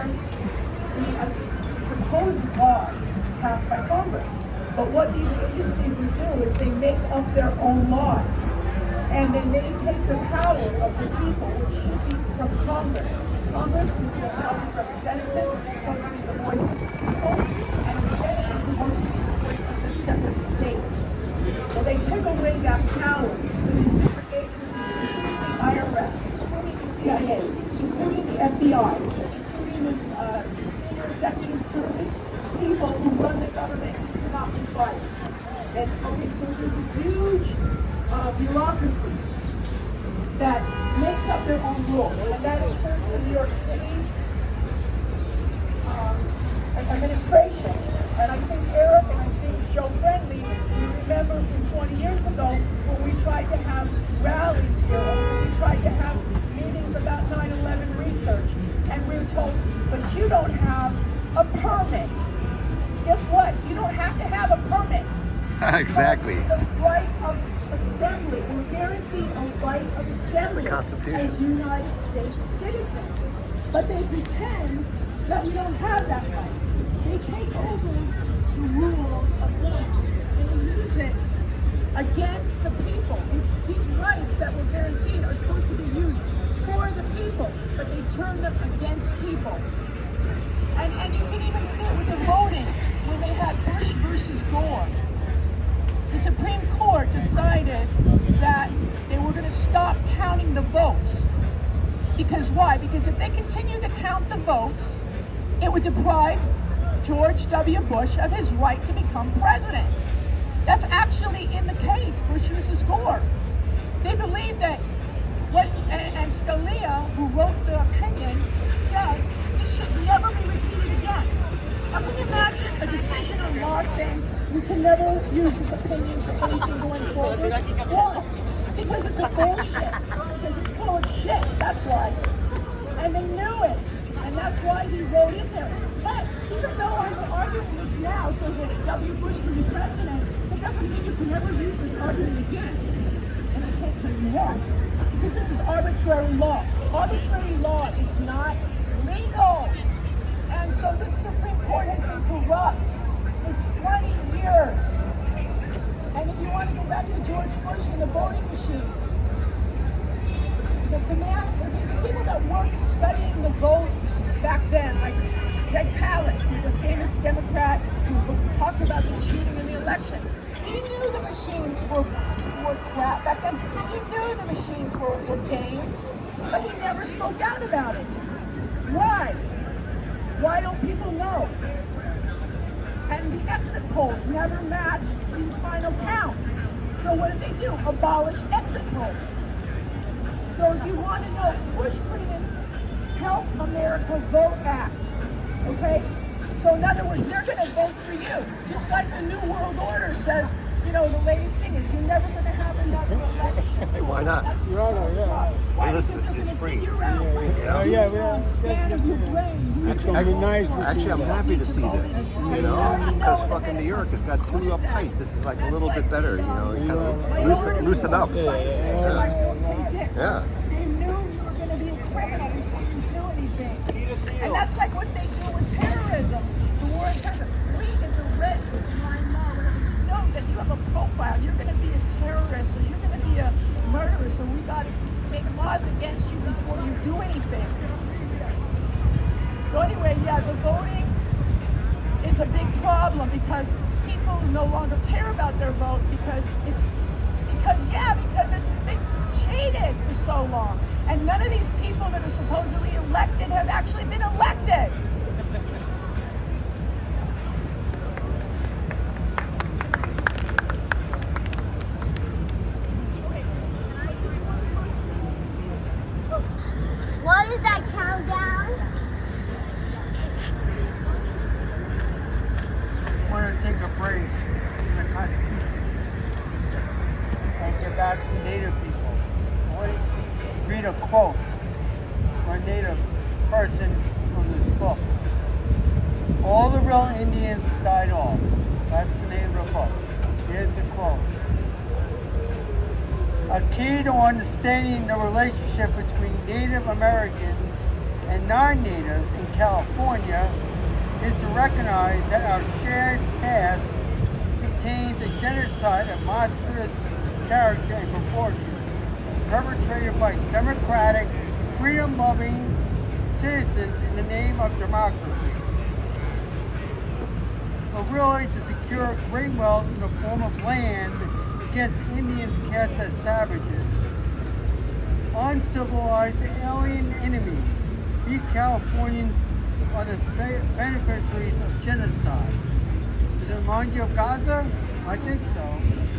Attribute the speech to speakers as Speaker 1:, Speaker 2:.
Speaker 1: enforce the supposed laws passed by Congress. But what these agencies would do is they make up their own laws. And then they take the power of the people, which should be from Congress. Congress is the House of Representatives, it's supposed to be the voice of the people, and the Senate is supposed to be the voice of the separate states. Well, they took away that power. So these different agencies, including the IRS, including the CIA, including the FBI, including this senior executive service, people who run the government cannot be fired. And okay, so there's a huge bureaucracy that makes up their own rules, and that includes the New York City administration. And I think Eric and I think Joe Friendly, you remember from 20 years ago when we tried to have rallies here, when we tried to have meetings about 9/11 research, and we were told, but you don't have a permit. Guess what? You don't have to have a permit.
Speaker 2: Exactly.
Speaker 1: The right of assembly. We're guaranteed a right of assembly as United States citizens. But they pretend that we don't have that right. They take over the rule of law and they use it against the people. These rights that we're guaranteed are supposed to be used for the people, but they turn them against people. And you can even see it with the voting when they had Bush versus Gore. The Supreme Court decided that they were going to stop counting the votes. Because why? Because if they continue to count the votes, it would deprive George W. Bush of his right to become president. That's actually in the case, Bush versus Gore. They believe that and Scalia, who wrote the opinion, said this should never be repeated again. How can you imagine a decision on law saying we can never use this opinion for anything going forward? Why? Because it's a bullshit. Because it's full of shit, that's why. And they knew it. And that's why he wrote in there. But even though I'm arguing this now so that W. Bush can be president, it doesn't mean you can never use this argument again. And I can't tell you why. Because this is arbitrary law. Arbitrary law is not legal. And so the Supreme Court has been corrupt for 20 years. And if you want to go back to George Bush and the voting machines, the people that weren't studying the vote back then, like Greg Palast, who's a famous Democrat who talked about the cheating in the election, he knew the machines were crap back then. He knew the machines were gamed, but he never spoke out about it. Why? Why don't people know? And the exit polls never matched the final count. So what did they do? Abolish exit polls. So if you want to know, Bush put in Help America Vote Act. Okay? So in other words, they're going to vote for you. Just like the New World Order says, you know, the latest thing is you're never going to have another election.
Speaker 2: Why not?
Speaker 1: Why?
Speaker 2: Hey, listen,
Speaker 1: Because
Speaker 2: it's free. Actually, I'm happy to see this, you know, because fucking New York has got too uptight. This is like a little bit better, you know, you kind of loosen up. Yeah.
Speaker 1: They knew you were going to be afraid of before you do anything. And that's like what they do with terrorism. The war on terrorism. We as a red know that you have a profile. You're going to be a terrorist or you're going to be a murderer. So we got to make laws against you before you do anything. So anyway, yeah, the voting is a big problem because people no longer care about their vote because it's been cheated for so long. And none of these people that are supposedly elected have actually been elected.
Speaker 3: What is that countdown?
Speaker 4: I want to take a break in the country and get back to Native people. I want to read a quote from a Native person from this book. All the real Indians died off. That's the name of the book. Here's the quote. A key to understanding the relationship between Native Americans and non-natives in California is to recognize that our shared past contains a genocide of monstrous character and proportion, perpetrated by democratic, freedom-loving citizens in the name of democracy. But really to secure great wealth in the form of land against Indians cast as savages. Uncivilized alien enemies. These Californians are the beneficiaries of genocide. Does it remind you of Gaza? I think so.